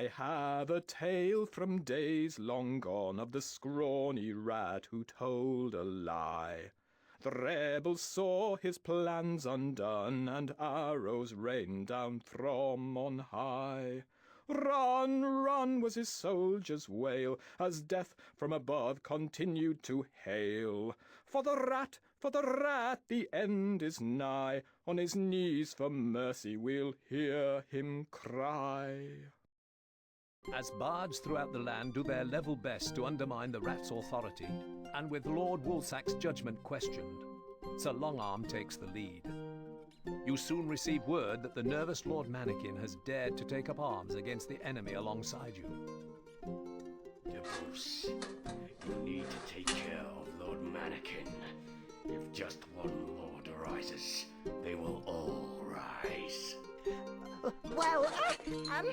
I have a tale from days long gone of the scrawny rat who told a lie. The rebels saw his plans undone, and arrows rained down from on high. Run, run was his soldiers' wail, as death from above continued to hail. For the rat, the end is nigh. On his knees for mercy we'll hear him cry. As bards throughout the land do their level best to undermine the rat's authority, and with Lord Woolsack's judgment questioned, Sir Longarm takes the lead. You soon receive word that the nervous Lord Mannequin has dared to take up arms against the enemy alongside you. De Bruce, you need to take care of Lord Mannequin. If just one lord arises, they will all rise. Well, I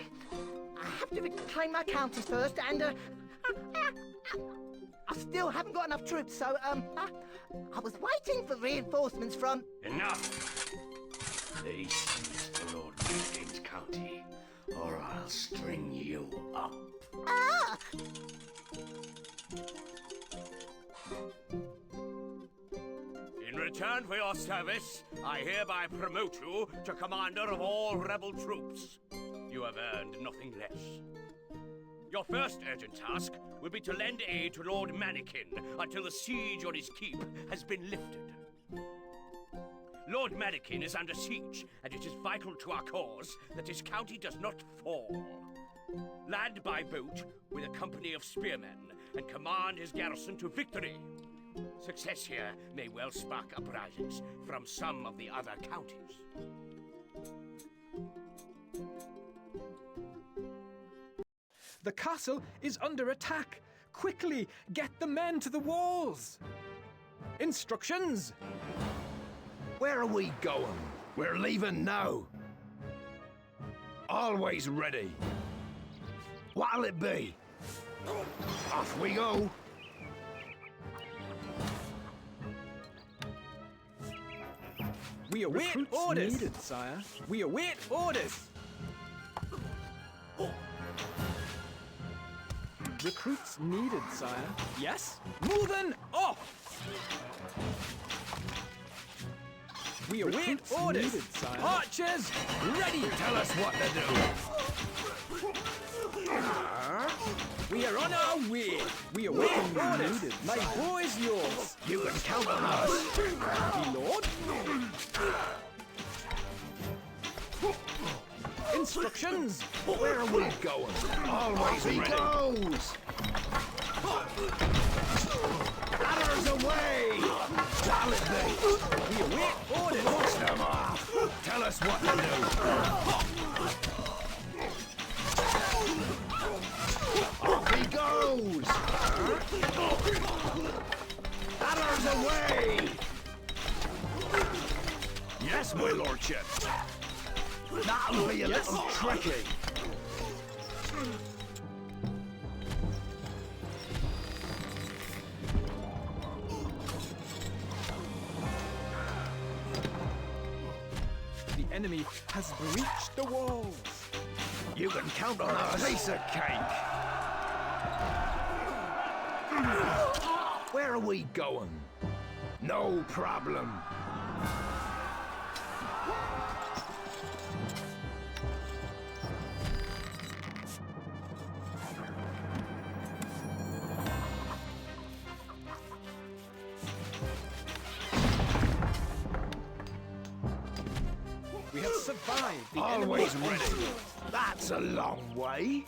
have to reclaim my counties first, and I still haven't got enough troops, so I was waiting for reinforcements from... Enough! They seize the Lord Mannequin's county, or I'll string you up. Ah! In return for your service, I hereby promote you to commander of all rebel troops. You have earned nothing less. Your first urgent task will be to lend aid to Lord Mannequin until the siege on his keep has been lifted. Lord Mannequin is under siege, and it is vital to our cause that his county does not fall. Land by boat with a company of spearmen and command his garrison to victory. Success here may well spark uprisings from some of the other counties. The castle is under attack. Quickly, get the men to the walls. Instructions. Where are we going? We're leaving now. Always ready. What'll it be? Off we go. We await orders. Needed, sire. We await orders. Recruits needed, sire. Yes? Moving off! We await orders. Needed, sire. Archers, ready! Tell us what to do. We are on our way. We await orders. Needed, my boy's yours. You can count on us. My lord? Instructions. Where are we going? Always he goes. Ladders away. Shall it be? We await orders. Push them off. Tell us what to do. Off he goes. Ladders away. Yes, my lordship. That'll be a little tricky. The enemy has breached the walls. You can count on us. Piece of cake. Where are we going? No problem. We have survived the Always enemy. ready. That's a long way.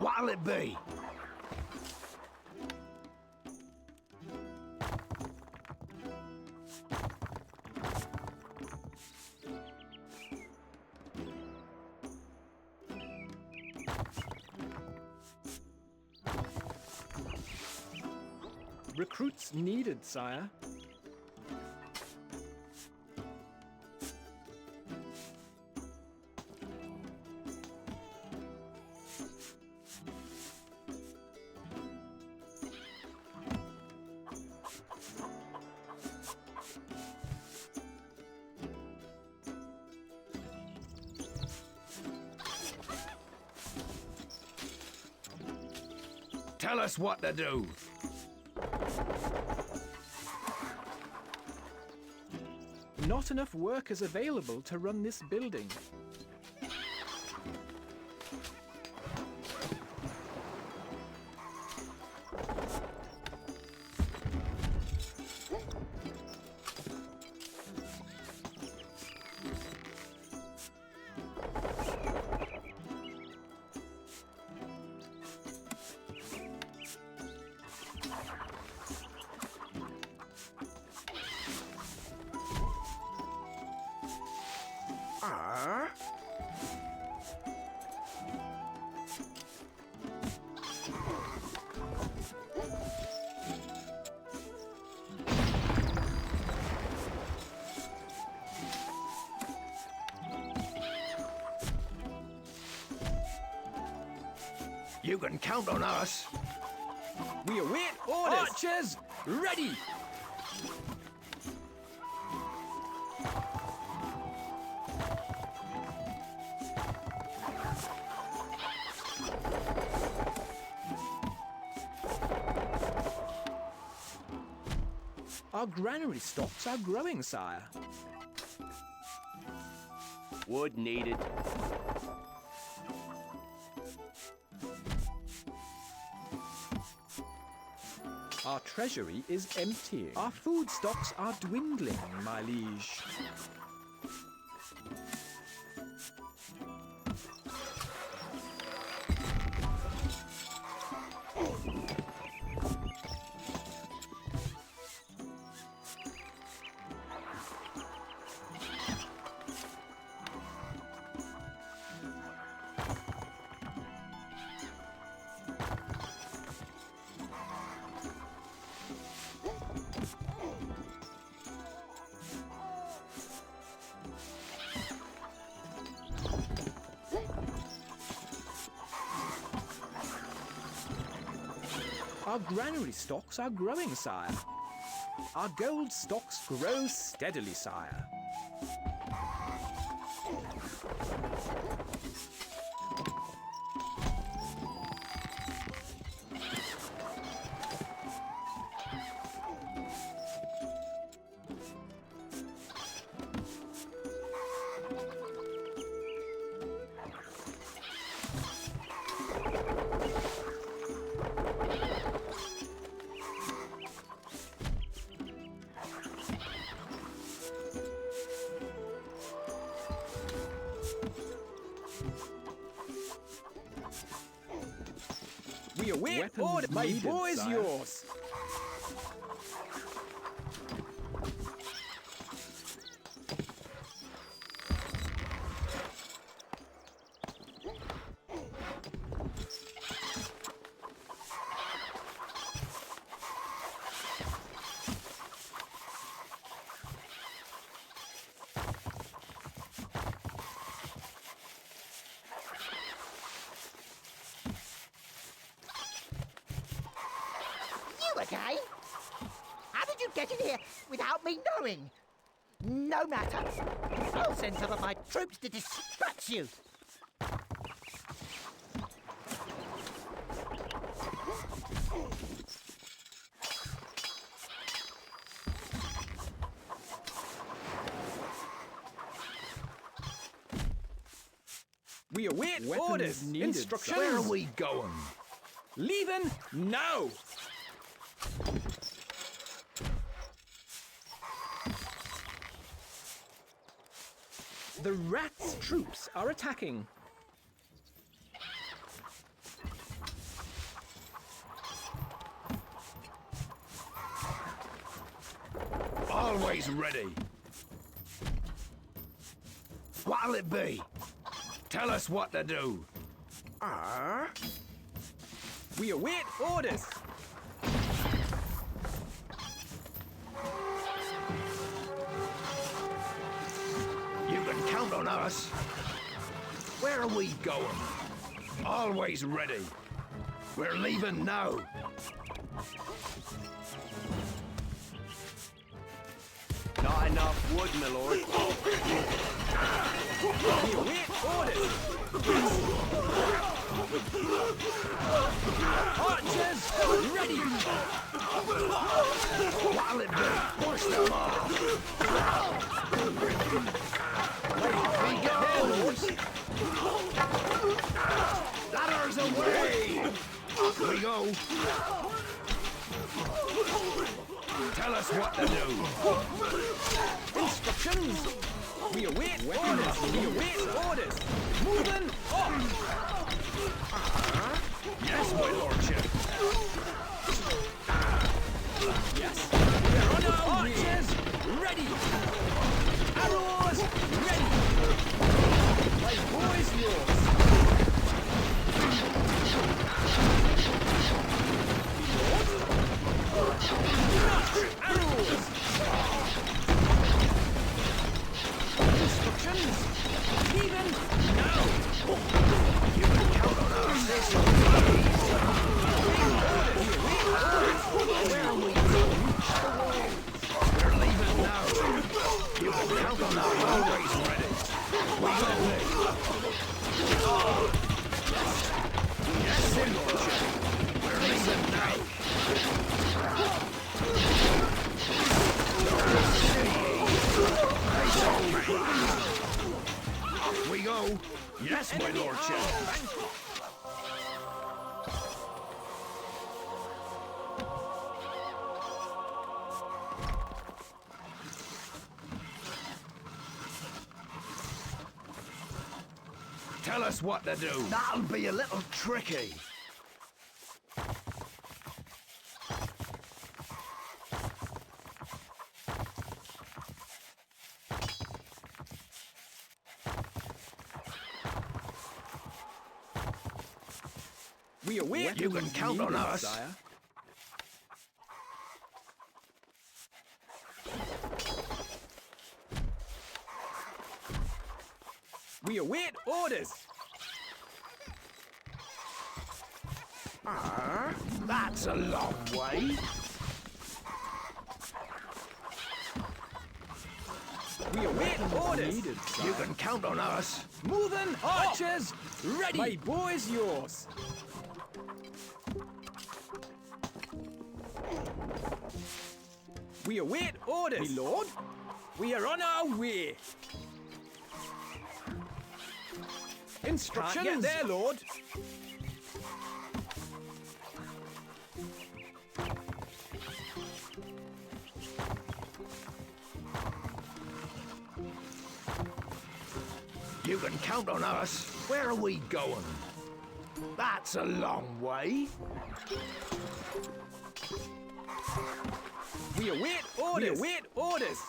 What'll it be? Recruits needed, sire. Tell us what to do. Not enough workers available to run this building. You can count on us. We await orders! Archers, ready! Our granary stocks are growing, sire. Wood needed. Our treasury is emptying. Our food stocks are dwindling, my liege. Our granary stocks are growing, sire. Our gold stocks grow steadily, sire. We await orders. My boy is yours. You again? How did you get in here without me knowing? No matter. I'll send some of my troops to distract you. We await orders. Instructions. Where are we going? Leaving now. The rats' troops are attacking. Always ready. What'll it be? Tell us what to do. We await orders. You can count on us. Where are we going? Always ready. We're leaving now. Not enough wood, my lord. We await orders. Archers, ready. What'll it be? Push them off. Off he goes. Ladders away. Off we go. Tell us what to do. Instructions. We await orders. We await orders. Moving off. Yes, my lordship. Yes. We're on our archers. Ready. Arrows ready. My boys yours. Arrows. Instructions. Even now. You can count on us. Where are we going? We're leaving now. You can count on us. Always ready. We go. Yes, my lordship. We're leaving now. Off we go. Yes, my lordship. Tell us what to do. That'll be a little tricky. We await. You can count on us. Sire. We await orders. That's a long way. We await orders. You can count on us. Moving archers ready. My boys yours. We await orders. My lord. We are on our way. Instructions. Can't get there, Lord. You can count on us. Where are we going? That's a long way. We await orders. We await orders.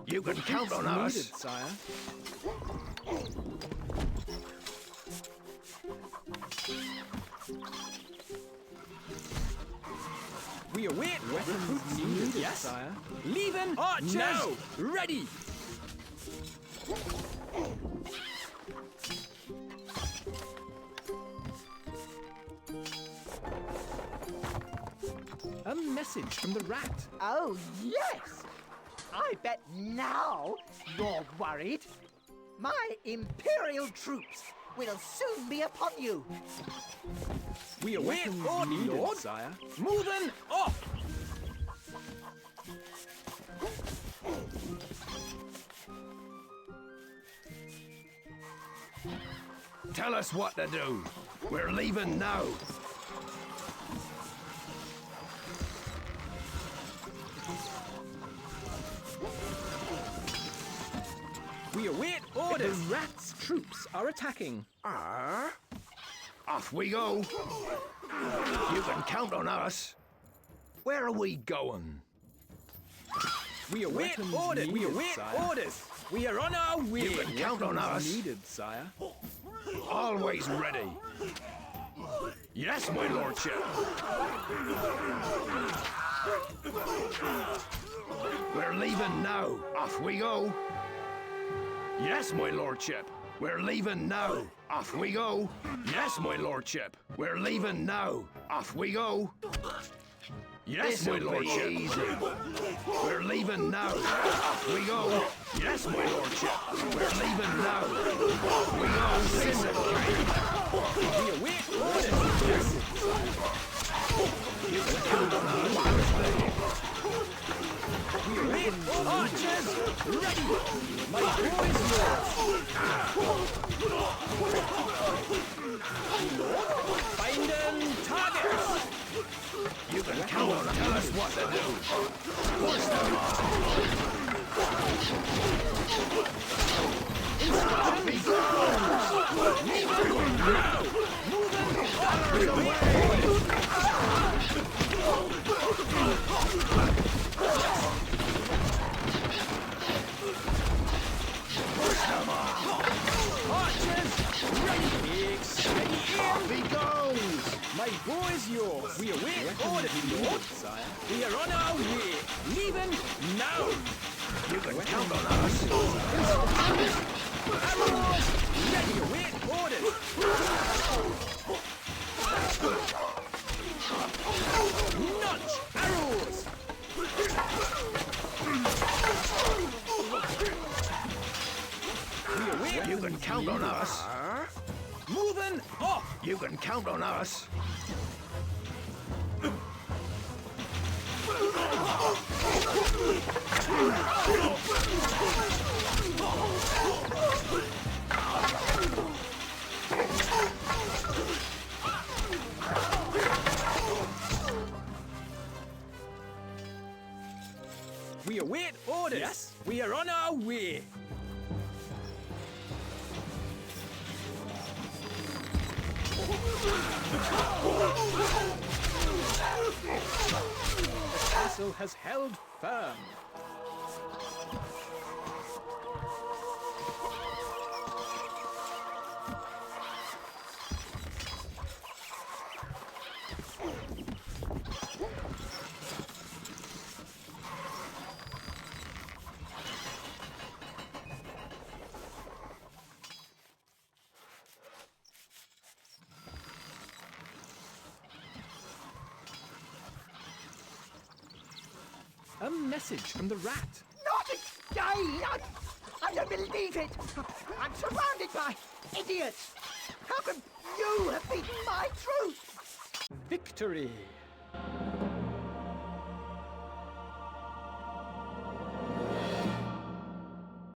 You can count on us. Needed, sire. We await weapons needed, yes, sire. Leaving archers now. Ready. A message from the rat. Oh, yes! I bet now you're worried. My Imperial troops will soon be upon you. We await orders, Lord. Sire. Moving off. Tell us what to do. We're leaving now. We await orders. The rats' troops are attacking. Off we go. You can count on us. Where are we going? We await orders. We await orders. We are on our way. You can count on us. Needed, sire. Always ready. Yes, my lordship. We're leaving now. Off we go. Yes, my lordship. We're leaving now. Off we go. Yes, my lordship. We're leaving now. Off we go. Yes, my lordship. Easy. We're leaving now. Off we go. Yes, my lordship. We're leaving now. Off we go. Listen, We await orders. you can count on us. We await archers. Ready. My boys yours. Finding targets. You can count on us. Tell us what to do. Push them off. Off he goes. Moving now. Moving away. Push them off. Archers. Ready. Big steady Off he goes. My boy's yours. We await orders, Lord. Sire. We are on our way. Leaving now. You can count on us. Arrows. Ready. Await orders. Notch. Arrows. We await. You can count on us. Moving off. You can count on us. We await orders. Yes. We are on our way. The castle has held firm. A message from the rat. Not again! I don't believe it! I'm surrounded by idiots! How can you have beaten my troops? Victory!